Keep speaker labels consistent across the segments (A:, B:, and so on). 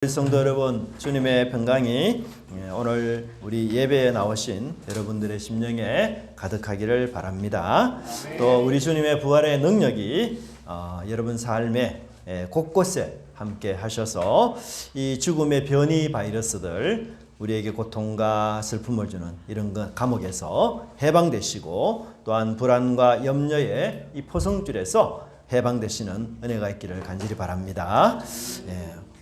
A: 성도 여러분, 주님의 평강이 오늘 우리 예배에 나오신 여러분들의 심령에 가득하기를 바랍니다. 또 우리 주님의 부활의 능력이 여러분 삶의 곳곳에 함께 하셔서 이 죽음의 변이 바이러스들, 우리에게 고통과 슬픔을 주는 이런 감옥에서 해방되시고, 또한 불안과 염려의 이 포성줄에서 해방되시는 은혜가 있기를 간절히 바랍니다.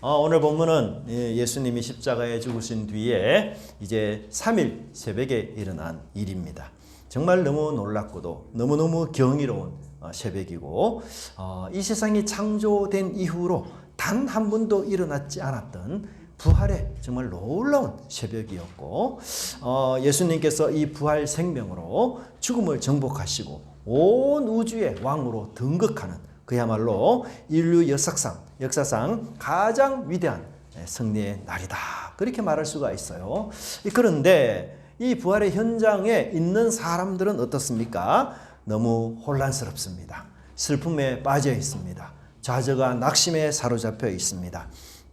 A: 오늘 본문은 예수님이 십자가에 죽으신 뒤에 이제 3일 새벽에 일어난 일입니다. 정말 너무 놀랍고도 너무너무 경이로운 새벽이고, 이 세상이 창조된 이후로 단 한 번도 일어났지 않았던 부활의 정말 놀라운 새벽이었고, 예수님께서 이 부활 생명으로 죽음을 정복하시고 온 우주의 왕으로 등극하는, 그야말로 인류 역사상 가장 위대한 승리의 날이다, 그렇게 말할 수가 있어요. 그런데 이 부활의 현장에 있는 사람들은 어떻습니까? 너무 혼란스럽습니다. 슬픔에 빠져 있습니다. 좌절과 낙심에 사로잡혀 있습니다.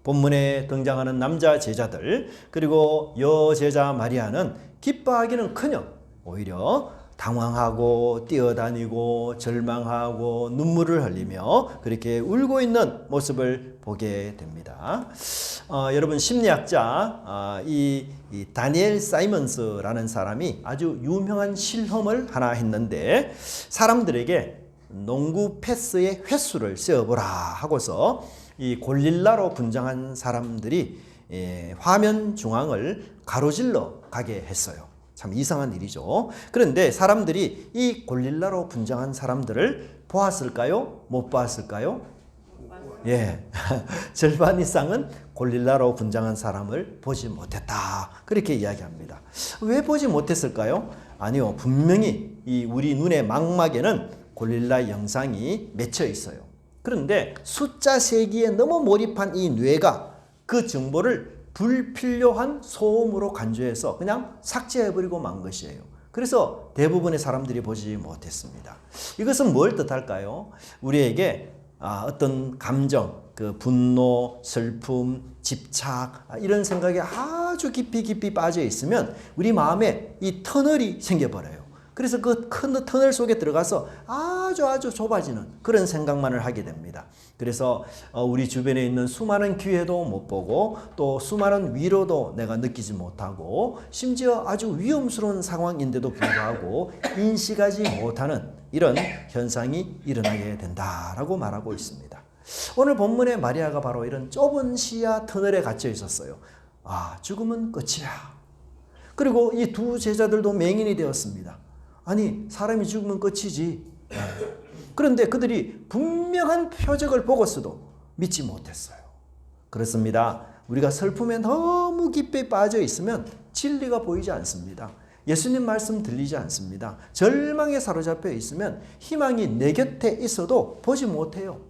A: 본문에 등장하는 남자 제자들, 그리고 여제자 마리아는 기뻐하기는커녕 오히려 당황하고 뛰어다니고 절망하고 눈물을 흘리며 그렇게 울고 있는 모습을 보게 됩니다. 여러분, 심리학자 이 다니엘 사이먼스라는 사람이 아주 유명한 실험을 하나 했는데, 사람들에게 농구 패스의 횟수를 세어보라 하고서 이 골릴라로 분장한 사람들이 화면 중앙을 가로질러 가게 했어요. 참 이상한 일이죠. 그런데 사람들이 이 골릴라로 분장한 사람들을 보았을까요? 못 보았을까요? 절반 이상은 골릴라로 분장한 사람을 보지 못했다, 그렇게 이야기합니다. 왜 보지 못했을까요? 아니요, 분명히 이 우리 눈의 망막에는 골릴라 영상이 맺혀 있어요. 그런데 숫자 세기에 너무 몰입한 이 뇌가 그 정보를 불필요한 소음으로 간주해서 그냥 삭제해버리고 만 것이에요. 그래서 대부분의 사람들이 보지 못했습니다. 이것은 뭘 뜻할까요? 우리에게 어떤 감정, 그 분노, 슬픔, 집착, 이런 생각에 아주 깊이 빠져 있으면 우리 마음에 이 터널이 생겨버려요. 그래서 그 큰 터널 속에 들어가서 아주 좁아지는 그런 생각만을 하게 됩니다. 그래서 우리 주변에 있는 수많은 기회도 못 보고, 또 수많은 위로도 내가 느끼지 못하고, 심지어 아주 위험스러운 상황인데도 불구하고 인식하지 못하는 이런 현상이 일어나게 된다라고 말하고 있습니다. 오늘 본문의 마리아가 바로 이런 좁은 시야 터널에 갇혀 있었어요. 죽음은 끝이야. 그리고 이 두 제자들도 맹인이 되었습니다. 아니, 사람이 죽으면 끝이지. 그런데 그들이 분명한 표적을 보고서도 믿지 못했어요. 그렇습니다. 우리가 슬픔에 너무 깊이 빠져 있으면 진리가 보이지 않습니다. 예수님 말씀 들리지 않습니다. 절망에 사로잡혀 있으면 희망이 내 곁에 있어도 보지 못해요.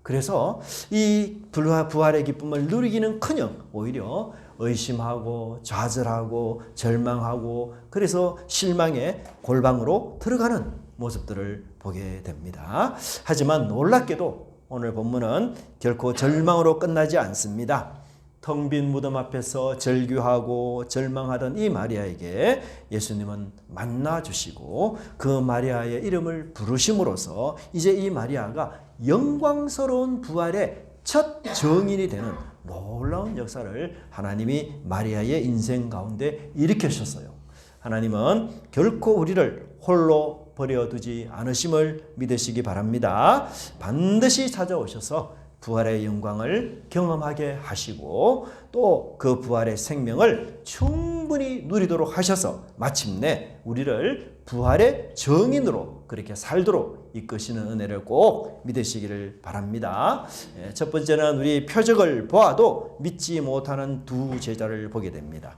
A: 그래서 이 부활의 기쁨을 누리기는커녕 오히려 의심하고 좌절하고 절망하고, 그래서 실망의 골방으로 들어가는 모습들을 보게 됩니다. 하지만 놀랍게도 오늘 본문은 결코 절망으로 끝나지 않습니다. 텅 빈 무덤 앞에서 절규하고 절망하던 이 마리아에게 예수님은 만나주시고, 그 마리아의 이름을 부르심으로써 이제 이 마리아가 영광스러운 부활의 첫 증인이 되는 놀라운 역사를 하나님이 마리아의 인생 가운데 일으키셨어요. 하나님은 결코 우리를 홀로 버려두지 않으심을 믿으시기 바랍니다. 반드시 찾아오셔서 부활의 영광을 경험하게 하시고, 또 그 부활의 생명을 충분히 누리도록 하셔서 마침내 우리를 부활의 증인으로 그렇게 살도록 이끄시는 은혜를 꼭 믿으시기를 바랍니다. 첫 번째는 우리 표적을 보아도 믿지 못하는 두 제자를 보게 됩니다.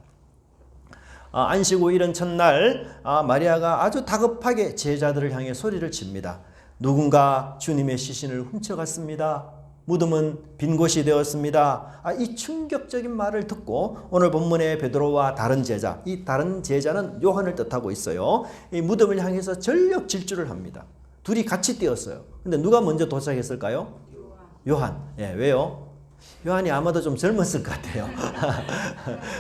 A: 안식 후 이른 첫날 마리아가 아주 다급하게 제자들을 향해 소리를 칩니다. 누군가 주님의 시신을 훔쳐갔습니다. 무덤은 빈 곳이 되었습니다. 이 충격적인 말을 듣고 오늘 본문의 베드로와 다른 제자, 이 다른 제자는 요한을 뜻하고 있어요. 이 무덤을 향해서 전력 질주를 합니다. 둘이 같이 뛰었어요. 근데 누가 먼저 도착했을까요? 요한. 왜요? 요한이 아마도 좀 젊었을 것 같아요.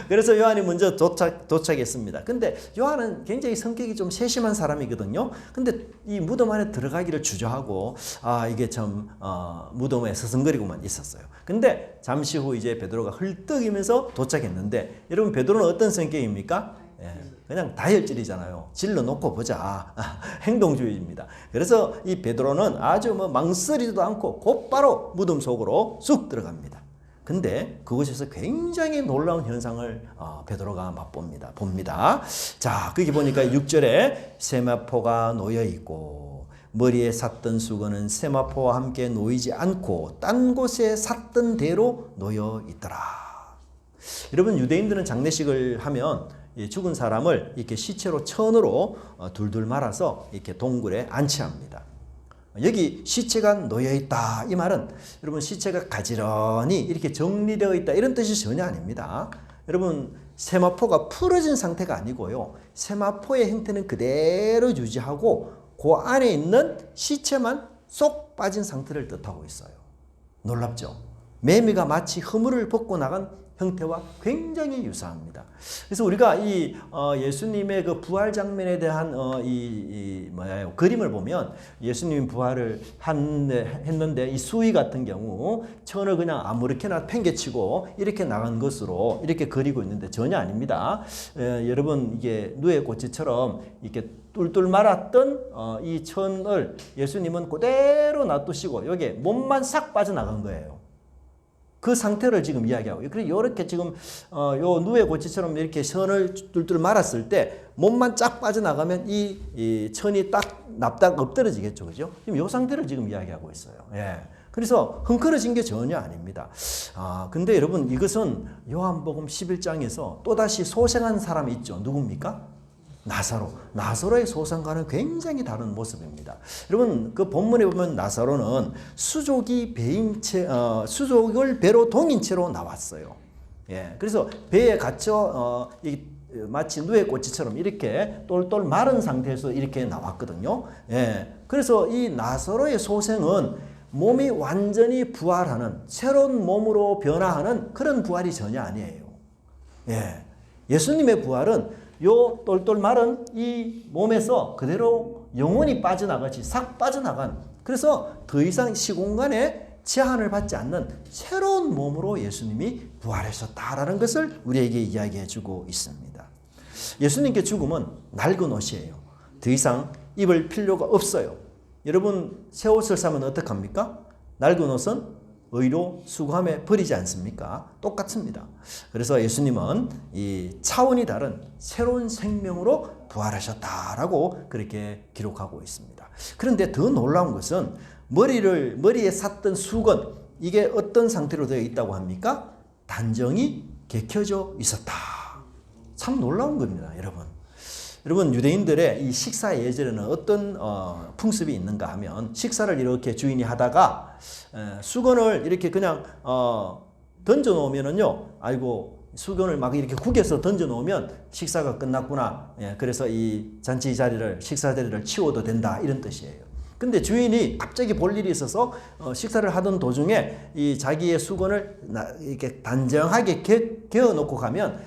A: 그래서 요한이 먼저 도착했습니다. 근데 요한은 굉장히 성격이 좀 세심한 사람이거든요. 근데 이 무덤 안에 들어가기를 주저하고 이게 참 무덤에 서성거리고만 있었어요. 근데 잠시 후 이제 베드로가 헐떡이면서 도착했는데 여러분 베드로는 어떤 성격입니까? 그냥 다혈질이잖아요. 질러 놓고 보자. 행동주의입니다. 그래서 이 베드로는 아주 망설이지도 않고 곧바로 무덤 속으로 쑥 들어갑니다. 근데 그곳에서 굉장히 놀라운 현상을 베드로가 봅니다. 자, 거기 보니까 6절에 세마포가 놓여 있고 머리에 샀던 수건은 세마포와 함께 놓이지 않고 딴 곳에 샀던 대로 놓여 있더라. 여러분 유대인들은 장례식을 하면 죽은 사람을 이렇게 시체로 천으로 둘둘 말아서 이렇게 동굴에 안치합니다. 여기 시체가 놓여있다 이 말은 여러분 시체가 가지런히 이렇게 정리되어 있다 이런 뜻이 전혀 아닙니다. 여러분 세마포가 풀어진 상태가 아니고요. 세마포의 형태는 그대로 유지하고 그 안에 있는 시체만 쏙 빠진 상태를 뜻하고 있어요. 놀랍죠? 매미가 마치 허물을 벗고 나간 형태와 굉장히 유사합니다. 그래서 우리가 이 예수님의 그 부활 장면에 대한 그림을 보면 예수님이 부활을 했는데 이 수의 같은 경우 천을 그냥 아무렇게나 팽개치고 이렇게 나간 것으로 이렇게 그리고 있는데 전혀 아닙니다. 여러분 이게 누에 꼬치처럼 이렇게 뚫뚫 말았던 이 천을 예수님은 그대로 놔두시고 여기에 몸만 싹 빠져나간 거예요. 그 상태를 지금 이야기하고, 그리고 이렇게 지금, 요 누에 고치처럼 이렇게 선을 뚫뚫 말았을 때 몸만 쫙 빠져나가면 이 천이 딱 납작 엎드러지겠죠. 그죠? 지금 요 상태를 지금 이야기하고 있어요. 예. 그래서 흥크러진 게 전혀 아닙니다. 근데 여러분 이것은 요한복음 11장에서 또다시 소생한 사람이 있죠. 누굽니까? 나사로의 소생과는 굉장히 다른 모습입니다. 여러분 그 본문에 보면 나사로는 수족을 배로 동인 채로 나왔어요. 예, 그래서 배에 갇혀 마치 누에 꼬치처럼 이렇게 똘똘 마른 상태에서 이렇게 나왔거든요. 예, 그래서 이 나사로의 소생은 몸이 완전히 부활하는 새로운 몸으로 변화하는 그런 부활이 전혀 아니에요. 예, 예수님의 부활은 요 똘똘 마른 이 몸에서 그대로 영혼이 빠져나가지 싹 빠져나간, 그래서 더 이상 시공간에 제한을 받지 않는 새로운 몸으로 예수님이 부활하셨다라는 것을 우리에게 이야기해 주고 있습니다. 예수님께 죽음은 낡은 옷이에요. 더 이상 입을 필요가 없어요. 여러분 새 옷을 사면 어떡합니까? 낡은 옷은 의로 수거함에 버리지 않습니까? 똑같습니다. 그래서 예수님은 이 차원이 다른 새로운 생명으로 부활하셨다라고 그렇게 기록하고 있습니다. 그런데 더 놀라운 것은 머리에 샀던 수건, 이게 어떤 상태로 되어 있다고 합니까? 단정히 개켜져 있었다. 참 놀라운 겁니다, 여러분. 여러분 유대인들의 이 식사 예절에는 어떤 풍습이 있는가 하면 식사를 이렇게 주인이 하다가 수건을 이렇게 그냥 던져 놓으면은요, 아이고 수건을 막 이렇게 구겨서 던져 놓으면 식사가 끝났구나. 예, 그래서 이 잔치 자리를 식사 자리를 치워도 된다 이런 뜻이에요. 근데 주인이 갑자기 볼 일이 있어서 식사를 하던 도중에 이 자기의 수건을 이렇게 단정하게 개어 놓고 가면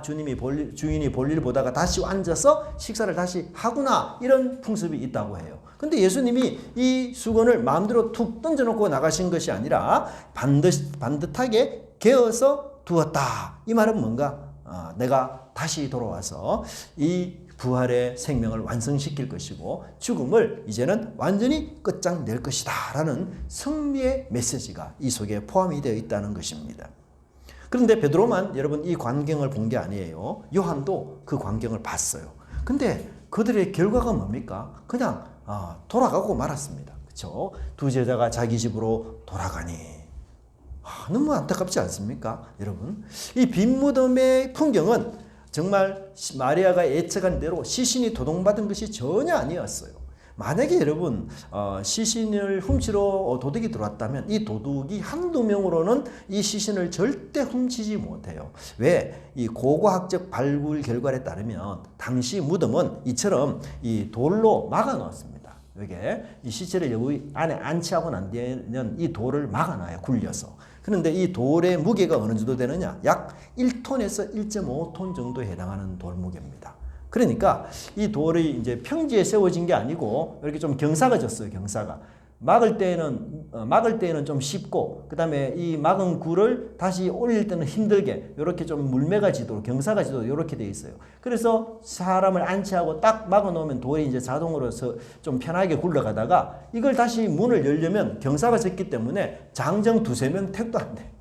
A: 주인이 볼 일 보다가 다시 앉아서 식사를 다시 하구나 이런 풍습이 있다고 해요. 근데 예수님이 이 수건을 마음대로 툭 던져 놓고 나가신 것이 아니라 반듯하게 개어서 두었다. 이 말은 뭔가 내가 다시 돌아와서 이 부활의 생명을 완성시킬 것이고 죽음을 이제는 완전히 끝장낼 것이다 라는 승리의 메시지가 이 속에 포함이 되어 있다는 것입니다. 그런데 베드로만 여러분 이 광경을 본 게 아니에요. 요한도 그 광경을 봤어요. 근데 그들의 결과가 뭡니까? 그냥 돌아가고 말았습니다. 그렇죠? 두 제자가 자기 집으로 돌아가니 너무 안타깝지 않습니까? 여러분 이 빈 무덤의 풍경은 정말 마리아가 예측한 대로 시신이 도둑받은 것이 전혀 아니었어요. 만약에 여러분 시신을 훔치러 도둑이 들어왔다면 이 도둑이 한두 명으로는 이 시신을 절대 훔치지 못해요. 왜? 이 고고학적 발굴 결과에 따르면 당시 무덤은 이처럼 이 돌로 막아 놓았습니다. 이게 이 시체를 여기 안에 안치하고 난 뒤에는 이 돌을 막아놔요. 굴려서. 그런데 이 돌의 무게가 어느 정도 되느냐? 약 1톤에서 1.5톤 정도에 해당하는 돌 무게입니다. 그러니까 이 돌이 이제 평지에 세워진 게 아니고 이렇게 좀 경사가 졌어요. 경사가. 막을 때에는 좀 쉽고, 그 다음에 이 막은 굴을 다시 올릴 때는 힘들게 이렇게 좀 물매가 지도록, 경사가 지도록 이렇게 돼 있어요. 그래서 사람을 안치하고 딱 막아 놓으면 돌이 이제 자동으로 좀 편하게 굴러가다가 이걸 다시 문을 열려면 경사가 졌기 때문에 장정 두세 명 택도 안 돼.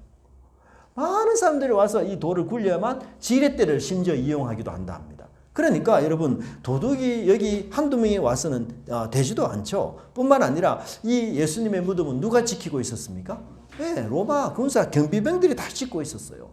A: 많은 사람들이 와서 이 돌을 굴려야만 지렛대를 심지어 이용하기도 한다 합니다. 그러니까 여러분, 도둑이 여기 한두 명이 와서는 되지도 않죠. 뿐만 아니라 이 예수님의 무덤은 누가 지키고 있었습니까? 네, 로마 군사 경비병들이 다 지키고 있었어요.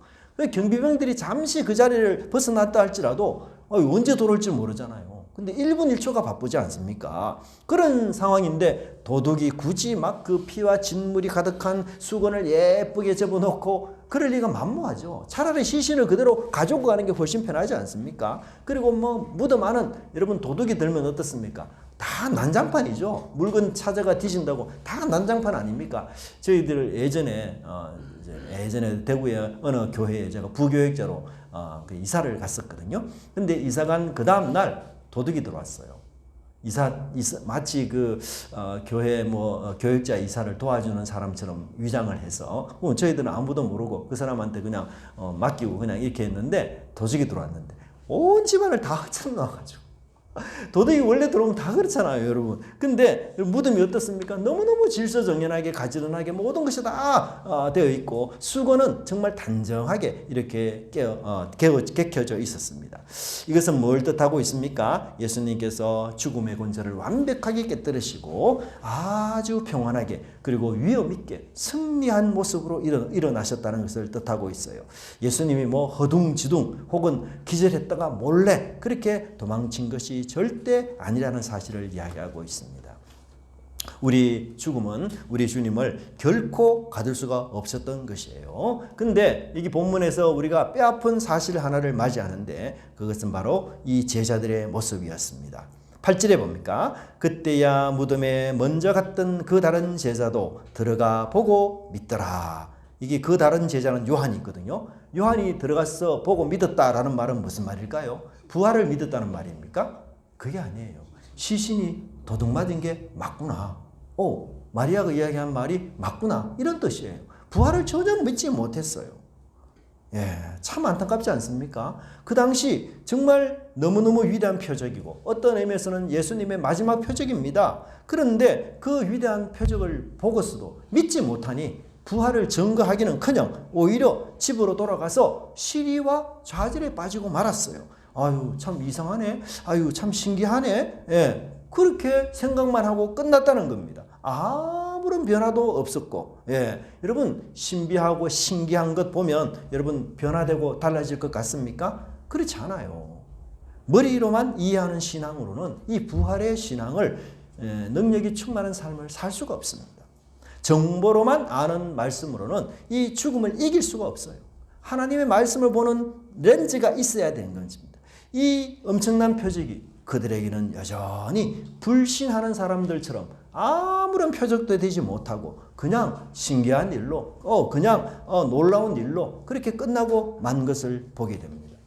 A: 경비병들이 잠시 그 자리를 벗어났다 할지라도 언제 돌아올지 모르잖아요. 근데 1분 1초가 바쁘지 않습니까? 그런 상황인데 도둑이 굳이 막 그 피와 진물이 가득한 수건을 예쁘게 접어놓고 그럴 리가 만무하죠. 차라리 시신을 그대로 가지고 가는 게 훨씬 편하지 않습니까? 그리고 뭐 무덤 안은 여러분 도둑이 들면 어떻습니까? 다 난장판이죠. 물건 찾아가 뒤진다고 다 난장판 아닙니까? 저희들 예전에 대구의 어느 교회에 제가 부교역자로 그 이사를 갔었거든요. 근데 이사 간 그 다음 날 도둑이 들어왔어요. 마치 교회 교역자 이사를 도와주는 사람처럼 위장을 해서 저희들은 아무도 모르고 그 사람한테 그냥 맡기고 그냥 이렇게 했는데 도둑이 들어왔는데 온 집안을 다 흩어져 놔가지고 도둑이 원래 들어오면 다 그렇잖아요, 여러분. 근데 무덤이 어떻습니까? 너무너무 질서정연하게 가지런하게 모든 것이 다 되어 있고 수건은 정말 단정하게 이렇게 개켜져 있었습니다. 이것은 뭘 뜻하고 있습니까? 예수님께서 죽음의 권세를 완벽하게 깨뜨리시고 아주 평안하게 그리고 위엄 있게 승리한 모습으로 일어나셨다는 것을 뜻하고 있어요. 예수님이 허둥지둥 혹은 기절했다가 몰래 그렇게 도망친 것이 절대 아니라는 사실을 이야기하고 있습니다. 우리 죽음은 우리 주님을 결코 가둘 수가 없었던 것이에요. 근데 이 본문에서 우리가 뼈아픈 사실 하나를 맞이하는데 그것은 바로 이 제자들의 모습이었습니다. 8절에 봅니까? 그때야 무덤에 먼저 갔던 그 다른 제자도 들어가 보고 믿더라. 이게 그 다른 제자는 요한이 있거든요. 요한이 들어가서 보고 믿었다라는 말은 무슨 말일까요? 부활을 믿었다는 말입니까? 그게 아니에요. 시신이 도둑맞은 게 맞구나. 마리아가 이야기한 말이 맞구나. 이런 뜻이에요. 부활을 전혀 믿지 못했어요. 참 안타깝지 않습니까? 그 당시 정말 너무너무 위대한 표적이고 어떤 의미에서는 예수님의 마지막 표적입니다. 그런데 그 위대한 표적을 보고서도 믿지 못하니 부활을 증거하기는커녕 오히려 집으로 돌아가서 시리와 좌절에 빠지고 말았어요. 아유, 참 이상하네. 아유, 참 신기하네. 그렇게 생각만 하고 끝났다는 겁니다. 아무런 변화도 없었고, 여러분 신비하고 신기한 것 보면 여러분 변화되고 달라질 것 같습니까? 그렇지 않아요. 머리로만 이해하는 신앙으로는 이 부활의 신앙을 능력이 충만한 삶을 살 수가 없습니다. 정보로만 아는 말씀으로는 이 죽음을 이길 수가 없어요. 하나님의 말씀을 보는 렌즈가 있어야 되는 것입니다. 이 엄청난 표적이 그들에게는 여전히 불신하는 사람들처럼 아무런 표적도 되지 못하고 그냥 신기한 일로 놀라운 일로 그렇게 끝나고 만 것을 보게 됩니다.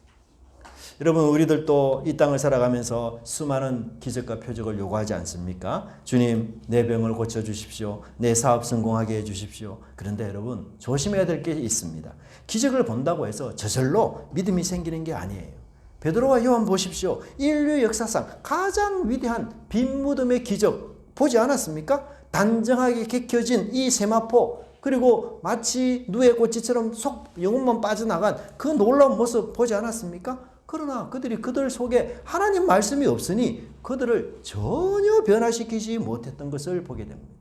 A: 여러분, 우리들도 이 땅을 살아가면서 수많은 기적과 표적을 요구하지 않습니까? 주님, 내 병을 고쳐주십시오. 내 사업 성공하게 해주십시오. 그런데 여러분, 조심해야 될 게 있습니다. 기적을 본다고 해서 저절로 믿음이 생기는 게 아니에요. 베드로와 요한 보십시오. 인류 역사상 가장 위대한 빈 무덤의 기적 보지 않았습니까? 단정하게 개켜진 이 세마포, 그리고 마치 누에 꼬치처럼 영혼만 빠져나간 그 놀라운 모습 보지 않았습니까? 그러나 그들 속에 하나님 말씀이 없으니 그들을 전혀 변화시키지 못했던 것을 보게 됩니다.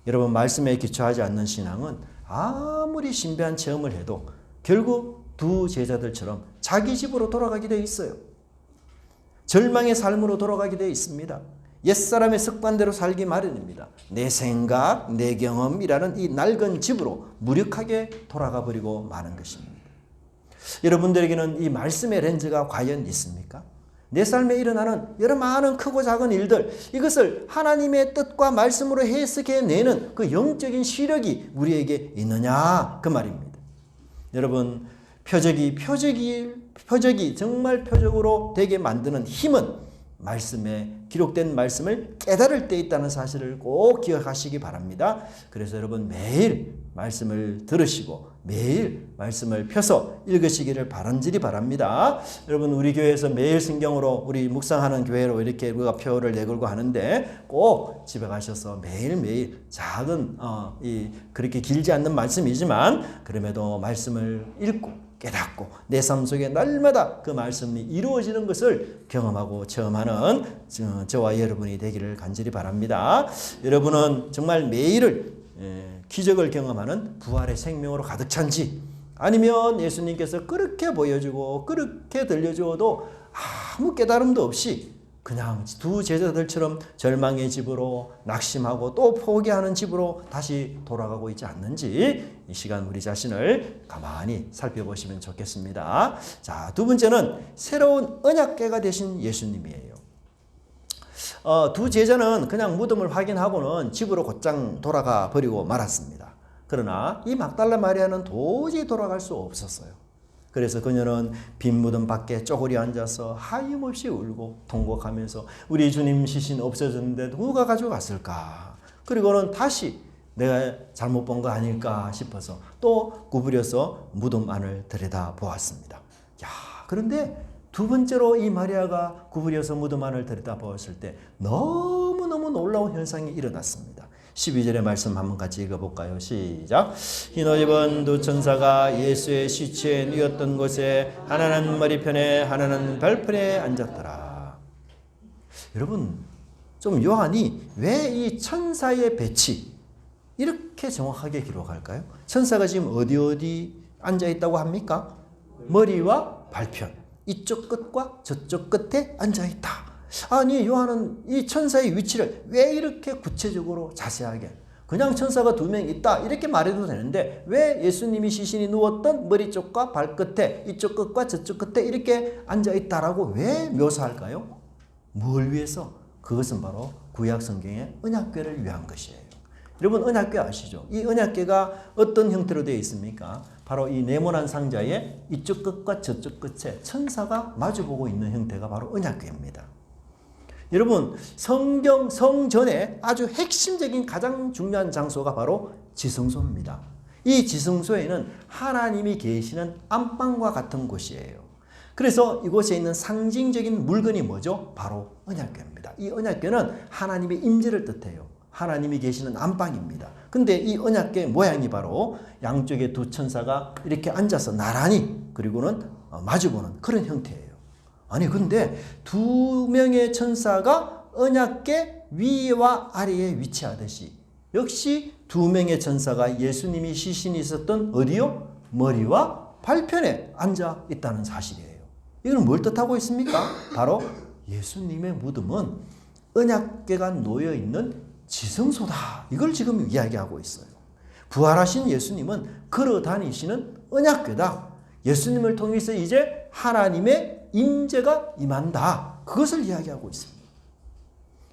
A: 여러분, 말씀에 기초하지 않는 신앙은 아무리 신비한 체험을 해도 결국 두 제자들처럼 자기 집으로 돌아가게 되어 있어요. 절망의 삶으로 돌아가게 되어 있습니다. 옛사람의 습관대로 살기 마련입니다. 내 생각, 내 경험이라는 이 낡은 집으로 무력하게 돌아가 버리고 마는 것입니다. 여러분들에게는 이 말씀의 렌즈가 과연 있습니까? 내 삶에 일어나는 여러 많은 크고 작은 일들, 이것을 하나님의 뜻과 말씀으로 해석해내는 그 영적인 시력이 우리에게 있느냐 그 말입니다. 여러분, 표적이 정말 표적으로 되게 만드는 힘은 말씀에 기록된 말씀을 깨달을 때 있다는 사실을 꼭 기억하시기 바랍니다. 그래서 여러분 매일 말씀을 들으시고 매일 말씀을 펴서 읽으시기를 바람직히 바랍니다. 여러분, 우리 교회에서 매일 성경으로 우리 묵상하는 교회로 이렇게 우리가 표를 내걸고 하는데 꼭 집에 가셔서 매일매일 작은 그렇게 길지 않는 말씀이지만 그럼에도 말씀을 읽고 깨닫고 내 삶 속에 날마다 그 말씀이 이루어지는 것을 경험하고 체험하는 저와 여러분이 되기를 간절히 바랍니다. 여러분은 정말 매일을 기적을 경험하는 부활의 생명으로 가득 찬지, 아니면 예수님께서 그렇게 보여주고 그렇게 들려주어도 아무 깨달음도 없이 그냥 두 제자들처럼 절망의 집으로 낙심하고 또 포기하는 집으로 다시 돌아가고 있지 않는지 이 시간 우리 자신을 가만히 살펴보시면 좋겠습니다. 자, 두 번째는 새로운 언약궤가 되신 예수님이에요. 두 제자는 그냥 무덤을 확인하고는 집으로 곧장 돌아가 버리고 말았습니다. 그러나 이 막달라 마리아는 도저히 돌아갈 수 없었어요. 그래서 그녀는 빈 무덤 밖에 쪼그려 앉아서 하염없이 울고 통곡하면서 우리 주님 시신 없어졌는데 누가 가져갔을까? 그리고는 다시 내가 잘못 본 거 아닐까 싶어서 또 구부려서 무덤 안을 들여다보았습니다. 그런데 두 번째로 이 마리아가 구부려서 무덤 안을 들여다보았을 때 너무너무 놀라운 현상이 일어났습니다. 12절의 말씀 한번 같이 읽어볼까요? 시작. 흰 옷 입은 두 천사가 예수의 시체에 누웠던 곳에 하나는 머리편에 하나는 발편에 앉았더라. 여러분, 좀 요한이 왜 이 천사의 배치 이렇게 정확하게 기록할까요? 천사가 지금 어디 앉아있다고 합니까? 머리와 발편, 이쪽 끝과 저쪽 끝에 앉아있다. 아니, 요한은 이 천사의 위치를 왜 이렇게 구체적으로 자세하게, 그냥 천사가 두 명 있다 이렇게 말해도 되는데 왜 예수님이 시신이 누웠던 머리 쪽과 발끝에 이쪽 끝과 저쪽 끝에 이렇게 앉아있다라고 왜 묘사할까요? 뭘 위해서? 그것은 바로 구약 성경의 언약궤를 위한 것이에요. 여러분, 언약궤 아시죠? 이 언약궤가 어떤 형태로 되어 있습니까? 바로 이 네모난 상자의 이쪽 끝과 저쪽 끝에 천사가 마주보고 있는 형태가 바로 언약궤입니다. 여러분, 성전의 아주 핵심적인 가장 중요한 장소가 바로 지성소입니다. 이 지성소에는 하나님이 계시는 안방과 같은 곳이에요. 그래서 이곳에 있는 상징적인 물건이 뭐죠? 바로 언약궤입니다. 이 언약궤는 하나님의 임재를 뜻해요. 하나님이 계시는 안방입니다. 근데 이 언약궤 모양이 바로 양쪽에 두 천사가 이렇게 앉아서 나란히 그리고는 마주보는 그런 형태예요. 아니, 근데 두 명의 천사가 언약궤 위와 아래에 위치하듯이 역시 두 명의 천사가 예수님이 시신이 있었던 어디요? 머리와 발편에 앉아 있다는 사실이에요. 이건 뭘 뜻하고 있습니까? 바로 예수님의 무덤은 언약궤가 놓여 있는 지성소다. 이걸 지금 이야기하고 있어요. 부활하신 예수님은 걸어 다니시는 언약궤다. 예수님을 통해서 이제 하나님의 임재가 임한다. 그것을 이야기하고 있습니다.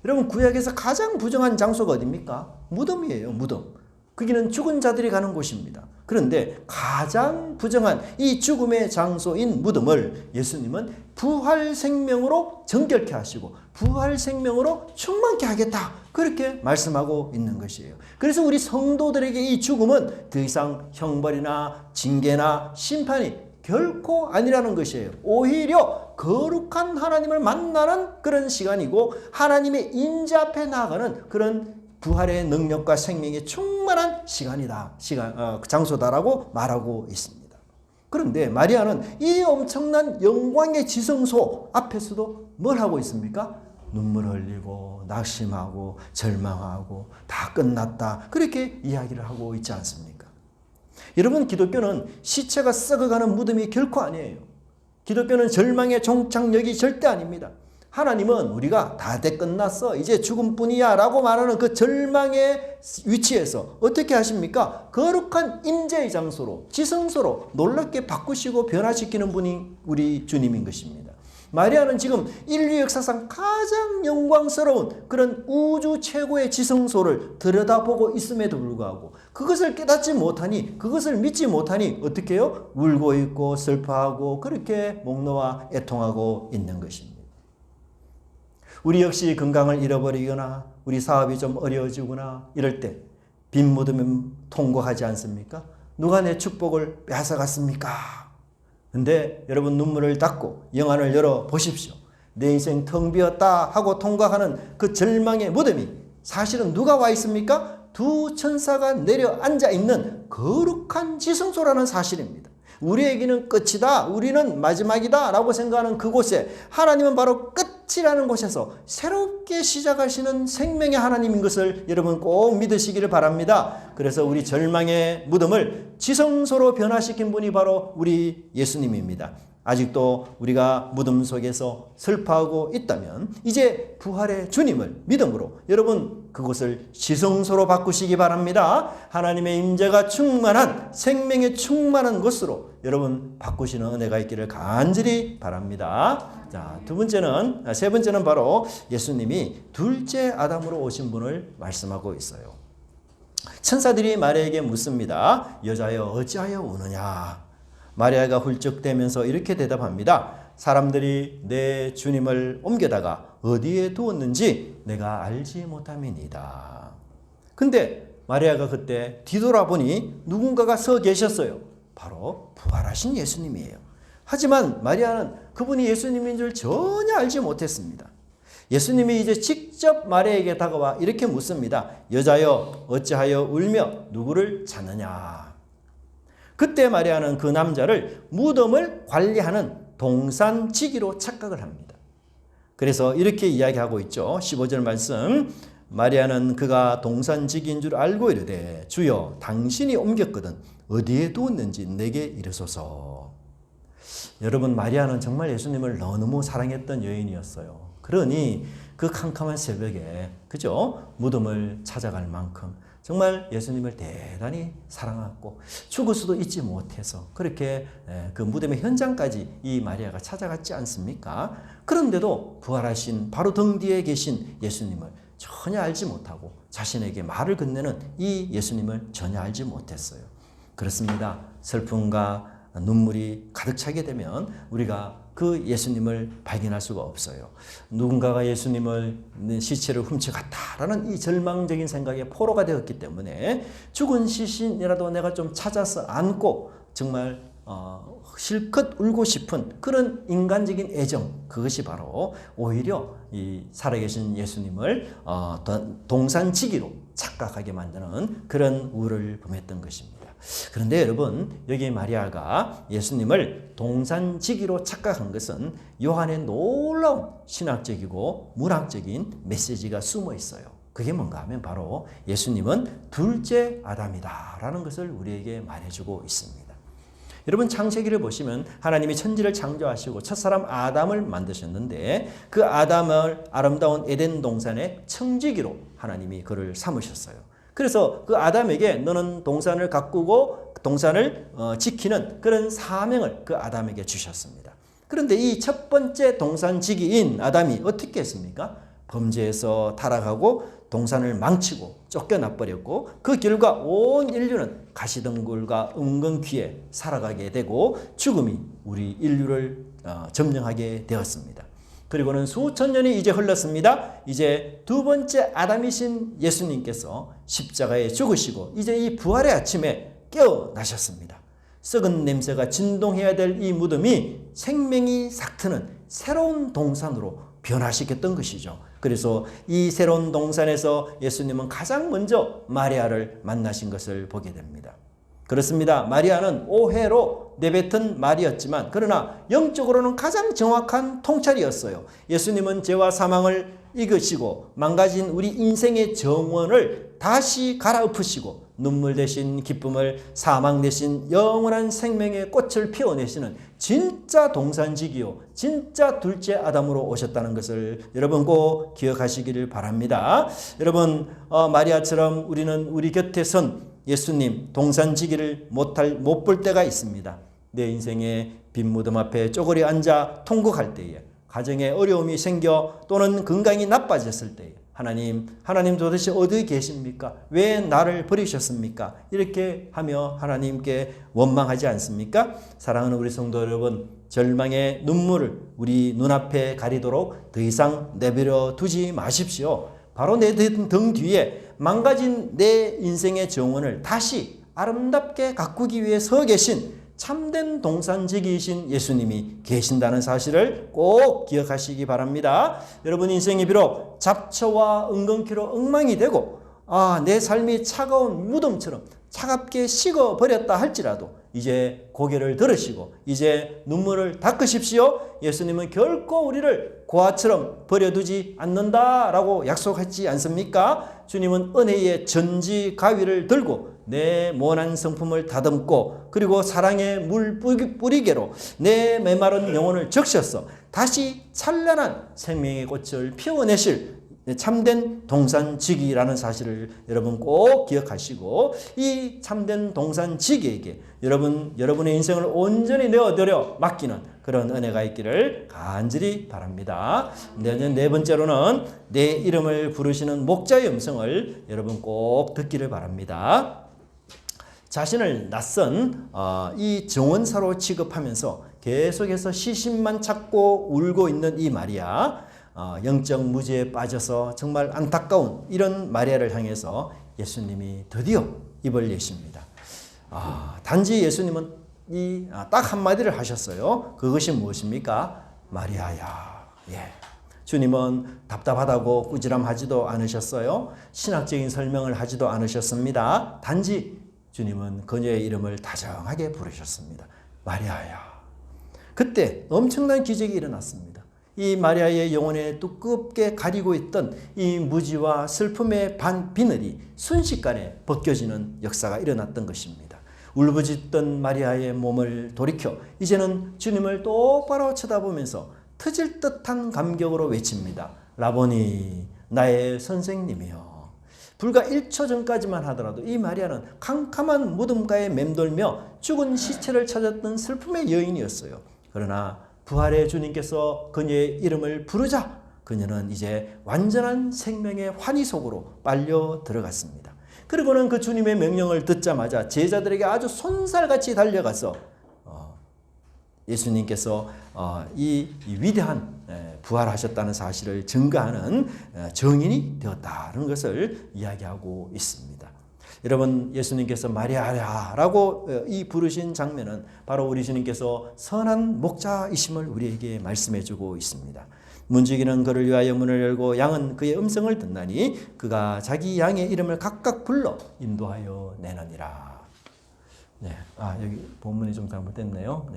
A: 여러분, 구약에서 가장 부정한 장소가 어디입니까? 무덤이에요. 무덤. 거기는 죽은 자들이 가는 곳입니다. 그런데 가장 부정한 이 죽음의 장소인 무덤을 예수님은 부활 생명으로 정결케 하시고 부활 생명으로 충만케 하겠다. 그렇게 말씀하고 있는 것이에요. 그래서 우리 성도들에게 이 죽음은 더 이상 형벌이나 징계나 심판이 결코 아니라는 것이에요. 오히려 거룩한 하나님을 만나는 그런 시간이고 하나님의 임재 앞에 나아가는 그런 부활의 능력과 생명이 충만한 시간이다. 장소다라고 말하고 있습니다. 그런데 마리아는 이 엄청난 영광의 지성소 앞에서도 뭘 하고 있습니까? 눈물 흘리고 낙심하고 절망하고 다 끝났다. 그렇게 이야기를 하고 있지 않습니까? 여러분, 기독교는 시체가 썩어가는 무덤이 결코 아니에요. 기독교는 절망의 종착역이 절대 아닙니다. 하나님은 우리가 다 끝났어, 이제 죽음뿐이야 라고 말하는 그 절망의 위치에서 어떻게 하십니까? 거룩한 임재의 장소로, 지성소로 놀랍게 바꾸시고 변화시키는 분이 우리 주님인 것입니다. 마리아는 지금 인류 역사상 가장 영광스러운 그런 우주 최고의 지성소를 들여다보고 있음에도 불구하고 그것을 깨닫지 못하니, 그것을 믿지 못하니 어떻게 해요? 울고 있고 슬퍼하고 그렇게 목 놓아 애통하고 있는 것입니다. 우리 역시 건강을 잃어버리거나 우리 사업이 좀 어려워지거나 이럴 때 빈 무덤에 통곡하지 않습니까? 누가 내 축복을 뺏어갔습니까? 근데 여러분 눈물을 닦고 영안을 열어 보십시오. 내 인생 텅 비었다 하고 통곡하는 그 절망의 무덤이 사실은 누가 와 있습니까? 두 천사가 내려 앉아 있는 거룩한 지성소라는 사실입니다. 우리에게는 끝이다, 우리는 마지막이다 라고 생각하는 그곳에 하나님은 바로 끝이라는 곳에서 새롭게 시작하시는 생명의 하나님인 것을 여러분 꼭 믿으시기를 바랍니다. 그래서 우리 절망의 무덤을 지성소로 변화시킨 분이 바로 우리 예수님입니다. 아직도 우리가 무덤 속에서 슬퍼하고 있다면 이제 부활의 주님을 믿음으로 여러분 그곳을 지성소로 바꾸시기 바랍니다. 하나님의 임재가 충만한 생명의 충만한 곳으로 여러분 바꾸시는 은혜가 있기를 간절히 바랍니다. 자, 세 번째는 바로 예수님이 둘째 아담으로 오신 분을 말씀하고 있어요. 천사들이 마리아에게 묻습니다. 여자여 어찌하여 우느냐? 마리아가 훌쩍대면서 이렇게 대답합니다. 사람들이 내 주님을 옮겨다가 어디에 두었는지 내가 알지 못함이니이다. 근데 마리아가 그때 뒤돌아보니 누군가가 서 계셨어요. 바로 부활하신 예수님이에요. 하지만 마리아는 그분이 예수님인 줄 전혀 알지 못했습니다. 예수님이 이제 직접 마리아에게 다가와 이렇게 묻습니다. 여자여 어찌하여 울며 누구를 찾느냐? 그때 마리아는 그 남자를 무덤을 관리하는 동산지기로 착각을 합니다. 그래서 이렇게 이야기하고 있죠. 15절 말씀. 마리아는 그가 동산지기인 줄 알고 이르되 주여 당신이 옮겼거든 어디에 두었는지 내게 이르소서. 여러분 마리아는 정말 예수님을 너무 사랑했던 여인이었어요. 그러니 그 캄캄한 새벽에 그죠? 무덤을 찾아갈 만큼 정말 예수님을 대단히 사랑하고 죽을 수도 잊지 못해서 그렇게 그 무덤의 현장까지 이 마리아가 찾아갔지 않습니까? 그런데도 부활하신 바로 등 뒤에 계신 예수님을 전혀 알지 못하고 자신에게 말을 건네는 이 예수님을 전혀 알지 못했어요. 그렇습니다. 슬픔과 눈물이 가득 차게 되면 우리가 그 예수님을 발견할 수가 없어요. 누군가가 예수님을 시체를 훔쳐갔다라는 이 절망적인 생각에 포로가 되었기 때문에 죽은 시신이라도 내가 좀 찾아서 안고 정말 실컷 울고 싶은 그런 인간적인 애정, 그것이 바로 오히려 이 살아계신 예수님을 동산지기로 착각하게 만드는 그런 우를 범했던 것입니다. 그런데 여러분 여기 마리아가 예수님을 동산지기로 착각한 것은 요한의 놀라운 신학적이고 문학적인 메시지가 숨어 있어요. 그게 뭔가 하면 바로 예수님은 둘째 아담이다 라는 것을 우리에게 말해주고 있습니다. 여러분 창세기를 보시면 하나님이 천지를 창조하시고 첫사람 아담을 만드셨는데 그 아담을 아름다운 에덴 동산의 청지기로 하나님이 그를 삼으셨어요. 그래서 그 아담에게 너는 동산을 가꾸고 동산을 지키는 그런 사명을 그 아담에게 주셨습니다. 그런데 이 첫 번째 동산지기인 아담이 어떻게 했습니까? 범죄에서 타락하고 동산을 망치고 쫓겨나버렸고 그 결과 온 인류는 가시덤굴과 은근귀에 살아가게 되고 죽음이 우리 인류를 점령하게 되었습니다. 그리고는 수천 년이 이제 흘렀습니다. 이제 두 번째 아담이신 예수님께서 십자가에 죽으시고 이제 이 부활의 아침에 깨어나셨습니다. 썩은 냄새가 진동해야 될 이 무덤이 생명이 싹트는 새로운 동산으로 변화시켰던 것이죠. 그래서 이 새로운 동산에서 예수님은 가장 먼저 마리아를 만나신 것을 보게 됩니다. 그렇습니다. 마리아는 오해로 내뱉은 말이었지만 그러나 영적으로는 가장 정확한 통찰이었어요. 예수님은 죄와 사망을 이기시고 망가진 우리 인생의 정원을 다시 갈아엎으시고 눈물 대신 기쁨을, 사망 대신 영원한 생명의 꽃을 피워내시는 진짜 동산지기요, 진짜 둘째 아담으로 오셨다는 것을 여러분 꼭 기억하시기를 바랍니다. 여러분 마리아처럼 우리는 우리 곁에 선 예수님 동산지기를 못 볼 때가 있습니다. 내 인생의 빈 무덤 앞에 쪼그려 앉아 통곡할 때에 가정에 어려움이 생겨 또는 건강이 나빠졌을 때 하나님 도대체 어디 계십니까? 왜 나를 버리셨습니까? 이렇게 하며 하나님께 원망하지 않습니까? 사랑하는 우리 성도 여러분, 절망의 눈물을 우리 눈앞에 가리도록 더 이상 내버려 두지 마십시오. 바로 내 등 뒤에 망가진 내 인생의 정원을 다시 아름답게 가꾸기 위해 서 계신 참된 동산지기이신 예수님이 계신다는 사실을 꼭 기억하시기 바랍니다. 여러분, 인생이 비록 잡초와 엉겅퀴로 엉망이 되고 내 삶이 차가운 무덤처럼 차갑게 식어버렸다 할지라도 이제 고개를 들으시고 이제 눈물을 닦으십시오. 예수님은 결코 우리를 고아처럼 버려두지 않는다라고 약속하지 않습니까? 주님은 은혜의 전지 가위를 들고 내 모난 성품을 다듬고 그리고 사랑의 물 뿌리개로 내 메마른 영혼을 적셔서 다시 찬란한 생명의 꽃을 피워내실 참된 동산지기라는 사실을 여러분 꼭 기억하시고, 이 참된 동산지기에게 여러분의 인생을 온전히 내어드려 맡기는 그런 은혜가 있기를 간절히 바랍니다. 네 번째로는 내 이름을 부르시는 목자의 음성을 여러분 꼭 듣기를 바랍니다. 자신을 낯선 이 정원사로 취급하면서 계속해서 시신만 찾고 울고 있는 이 마리아, 영적 무지에 빠져서 정말 안타까운 이런 마리아를 향해서 예수님이 드디어 입을 여십니다. 단지 예수님은 딱 한마디를 하셨어요. 그것이 무엇입니까? 마리아야. 주님은 답답하다고 꾸지람하지도 않으셨어요. 신학적인 설명을 하지도 않으셨습니다. 단지 주님은 그녀의 이름을 다정하게 부르셨습니다. 마리아야. 그때 엄청난 기적이 일어났습니다. 이 마리아의 영혼에 두껍게 가리고 있던 이 무지와 슬픔의 비늘이 순식간에 벗겨지는 역사가 일어났던 것입니다. 울부짖던 마리아의 몸을 돌이켜 이제는 주님을 똑바로 쳐다보면서 터질 듯한 감격으로 외칩니다. 라보니, 나의 선생님이여. 불과 1초 전까지만 하더라도 이 마리아는 캄캄한 무덤가에 맴돌며 죽은 시체를 찾았던 슬픔의 여인이었어요. 그러나 부활의 주님께서 그녀의 이름을 부르자 그녀는 이제 완전한 생명의 환희 속으로 빨려 들어갔습니다. 그리고는 그 주님의 명령을 듣자마자 제자들에게 아주 손살같이 달려가서 예수님께서 이 위대한 부활하셨다는 사실을 증거하는 증인이 되었다는 것을 이야기하고 있습니다. 여러분, 예수님께서 마리아라고 이 부르신 장면은 바로 우리 주님께서 선한 목자이심을 우리에게 말씀해주고 있습니다. 문지기는 그를 위하여 문을 열고 양은 그의 음성을 듣나니 그가 자기 양의 이름을 각각 불러 인도하여 내느니라. 여기 본문이 좀 잘못됐네요.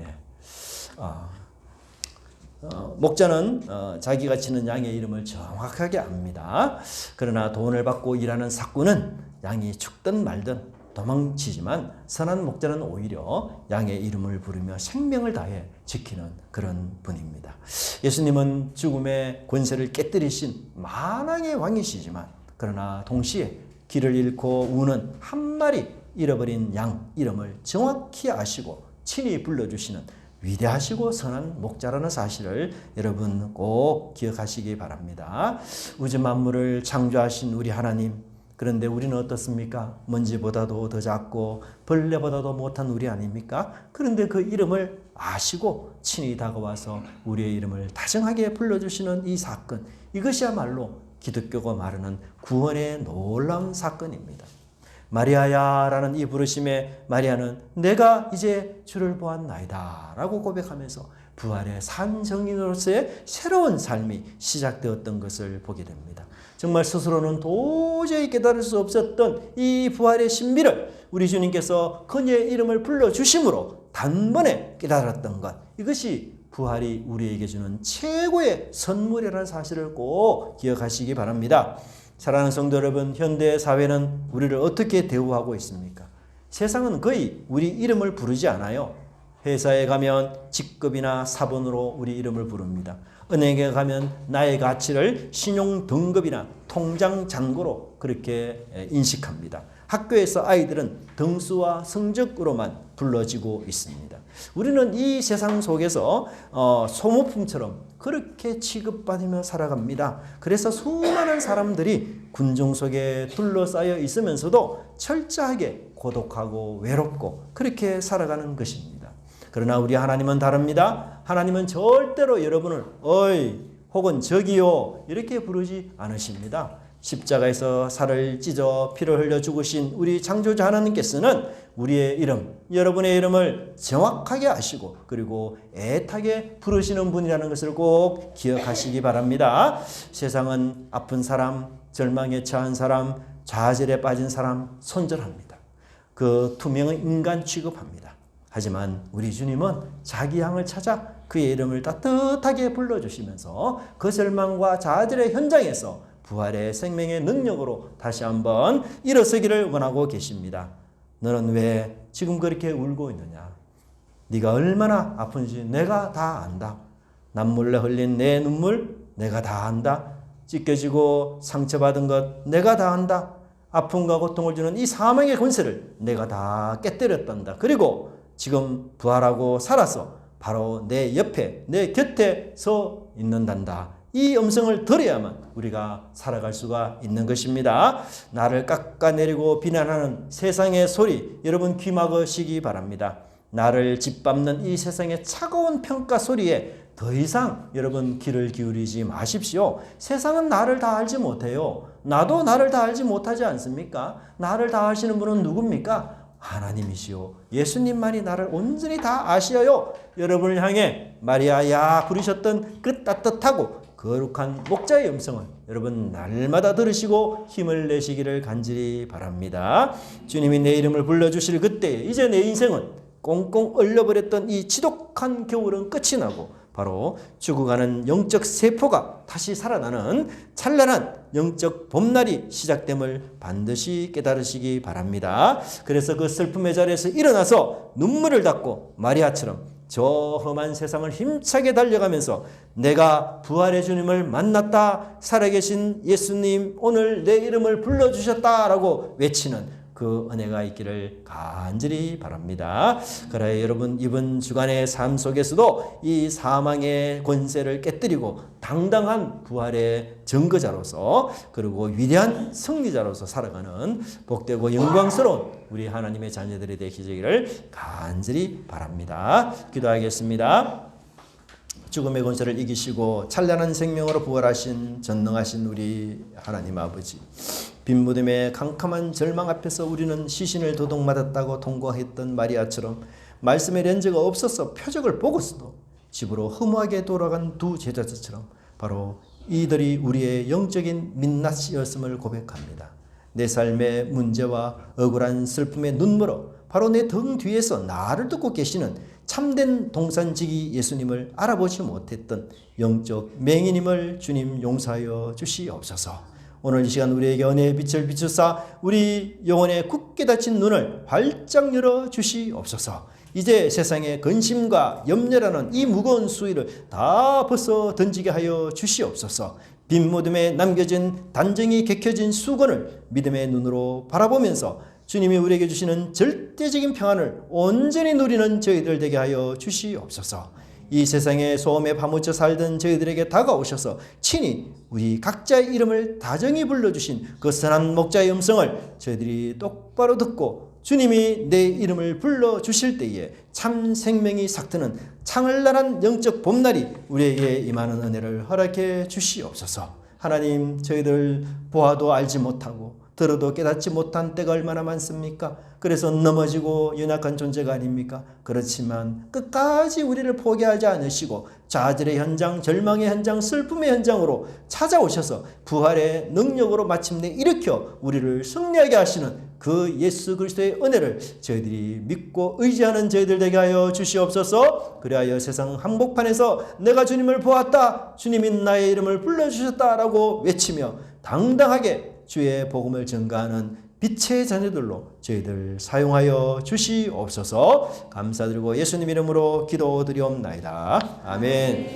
A: 목자는 자기가 치는 양의 이름을 정확하게 압니다. 그러나 돈을 받고 일하는 사꾼은 양이 죽든 말든 도망치지만 선한 목자는 오히려 양의 이름을 부르며 생명을 다해 지키는 그런 분입니다. 예수님은 죽음의 권세를 깨뜨리신 만왕의 왕이시지만 그러나 동시에 길을 잃고 우는 한 마리 잃어버린 양 이름을 정확히 아시고 친히 불러주시는 위대하시고 선한 목자라는 사실을 여러분 꼭 기억하시기 바랍니다. 우주 만물을 창조하신 우리 하나님, 그런데 우리는 어떻습니까? 먼지보다도 더 작고 벌레보다도 못한 우리 아닙니까? 그런데 그 이름을 아시고 친히 다가와서 우리의 이름을 다정하게 불러주시는 이 사건, 이것이야말로 기독교가 말하는 구원의 놀라운 사건입니다. 마리아야 라는 이 부르심에 마리아는 내가 이제 주를 보았나이다 라고 고백하면서 부활의 산 증인으로서의 새로운 삶이 시작되었던 것을 보게 됩니다. 정말 스스로는 도저히 깨달을 수 없었던 이 부활의 신비를 우리 주님께서 그녀의 이름을 불러주심으로 단번에 깨달았던 것, 이것이 부활이 우리에게 주는 최고의 선물이라는 사실을 꼭 기억하시기 바랍니다. 사랑하는 성도 여러분, 현대 사회는 우리를 어떻게 대우하고 있습니까? 세상은 거의 우리 이름을 부르지 않아요. 회사에 가면 직급이나 사본으로 우리 이름을 부릅니다. 은행에 가면 나의 가치를 신용 등급이나 통장 잔고로 그렇게 인식합니다. 학교에서 아이들은 등수와 성적으로만 불러지고 있습니다. 우리는 이 세상 속에서 소모품처럼 그렇게 취급받으며 살아갑니다. 그래서 수많은 사람들이 군중 속에 둘러싸여 있으면서도 철저하게 고독하고 외롭고 그렇게 살아가는 것입니다. 그러나 우리 하나님은 다릅니다. 하나님은 절대로 여러분을 어이 혹은 저기요 이렇게 부르지 않으십니다. 십자가에서 살을 찢어 피를 흘려 죽으신 우리 창조자 하나님께서는 우리의 이름, 여러분의 이름을 정확하게 아시고 그리고 애타게 부르시는 분이라는 것을 꼭 기억하시기 바랍니다. 세상은 아픈 사람, 절망에 처한 사람, 좌절에 빠진 사람 손절합니다. 그 투명한 인간 취급합니다. 하지만 우리 주님은 자기 양을 찾아 그의 이름을 따뜻하게 불러주시면서 그 절망과 좌절의 현장에서 부활의 생명의 능력으로 다시 한번 일어서기를 원하고 계십니다. 너는 왜 지금 그렇게 울고 있느냐? 네가 얼마나 아픈지 내가 다 안다. 남몰래 흘린 내 눈물 내가 다 안다. 찢겨지고 상처받은 것 내가 다 안다. 아픔과 고통을 주는 이 사망의 권세를 내가 다 깨뜨렸단다. 그리고 지금 부활하고 살아서 바로 내 옆에 내 곁에 서 있는단다. 이 음성을 들어야만 우리가 살아갈 수가 있는 것입니다. 나를 깎아내리고 비난하는 세상의 소리 여러분 귀 막으시기 바랍니다. 나를 짓밟는 이 세상의 차가운 평가 소리에 더 이상 여러분 귀를 기울이지 마십시오. 세상은 나를 다 알지 못해요. 나도 나를 다 알지 못하지 않습니까? 나를 다 아시는 분은 누굽니까? 하나님이시오. 예수님만이 나를 온전히 다 아시어요. 여러분을 향해 마리아야 부르셨던 그 따뜻하고 거룩한 목자의 음성을 여러분 날마다 들으시고 힘을 내시기를 간절히 바랍니다. 주님이 내 이름을 불러주실 그때 이제 내 인생은 꽁꽁 얼려버렸던 이 지독한 겨울은 끝이 나고 바로 죽어가는 영적 세포가 다시 살아나는 찬란한 영적 봄날이 시작됨을 반드시 깨달으시기 바랍니다. 그래서 그 슬픔의 자리에서 일어나서 눈물을 닦고 마리아처럼 저 험한 세상을 힘차게 달려가면서 내가 부활의 주님을 만났다. 살아계신 예수님 오늘 내 이름을 불러주셨다라고 외치는 그 은혜가 있기를 간절히 바랍니다. 그래 여러분 이번 주간의 삶 속에서도 이 사망의 권세를 깨뜨리고 당당한 부활의 증거자로서 그리고 위대한 승리자로서 살아가는 복되고 영광스러운 우리 하나님의 자녀들이 되시기를 간절히 바랍니다. 기도하겠습니다. 죽음의 권세를 이기시고 찬란한 생명으로 부활하신 전능하신 우리 하나님 아버지, 빈 무덤의 캄캄한 절망 앞에서 우리는 시신을 도둑맞았다고 통곡했던 마리아처럼 말씀의 렌즈가 없어서 표적을 보고서도 집으로 허무하게 돌아간 두 제자들처럼 바로 이들이 우리의 영적인 민낯이었음을 고백합니다. 내 삶의 문제와 억울한 슬픔의 눈물로 바로 내 등 뒤에서 나를 듣고 계시는 참된 동산지기 예수님을 알아보지 못했던 영적 맹인임을 주님 용서하여 주시옵소서. 오늘 이 시간 우리에게 은혜의 빛을 비추사 우리 영혼의 굳게 닫힌 눈을 활짝 열어 주시옵소서. 이제 세상의 근심과 염려라는 이 무거운 수위를 다 벗어 던지게 하여 주시옵소서. 빈 무덤에 남겨진 단정히 개켜진 수건을 믿음의 눈으로 바라보면서 주님이 우리에게 주시는 절대적인 평안을 온전히 누리는 저희들 되게 하여 주시옵소서. 이 세상의 소음에 파묻혀 살던 저희들에게 다가오셔서 친히 우리 각자의 이름을 다정히 불러주신 그 선한 목자의 음성을 저희들이 똑바로 듣고 주님이 내 이름을 불러주실 때에 참 생명이 삭트는 창을날한 영적 봄날이 우리에게 임하는 은혜를 허락해 주시옵소서. 하나님, 저희들 보아도 알지 못하고 들어도 깨닫지 못한 때가 얼마나 많습니까? 그래서 넘어지고 연약한 존재가 아닙니까? 그렇지만 끝까지 우리를 포기하지 않으시고 좌절의 현장, 절망의 현장, 슬픔의 현장으로 찾아오셔서 부활의 능력으로 마침내 일으켜 우리를 승리하게 하시는 그 예수 그리스도의 은혜를 저희들이 믿고 의지하는 저희들 되게 하여 주시옵소서. 그리하여 세상 한복판에서 내가 주님을 보았다, 주님이 나의 이름을 불러주셨다라고 외치며 당당하게 주의 복음을 전가하는 빛의 자녀들로 저희들 사용하여 주시옵소서. 감사드리고 예수님 이름으로 기도드리옵나이다. 아멘.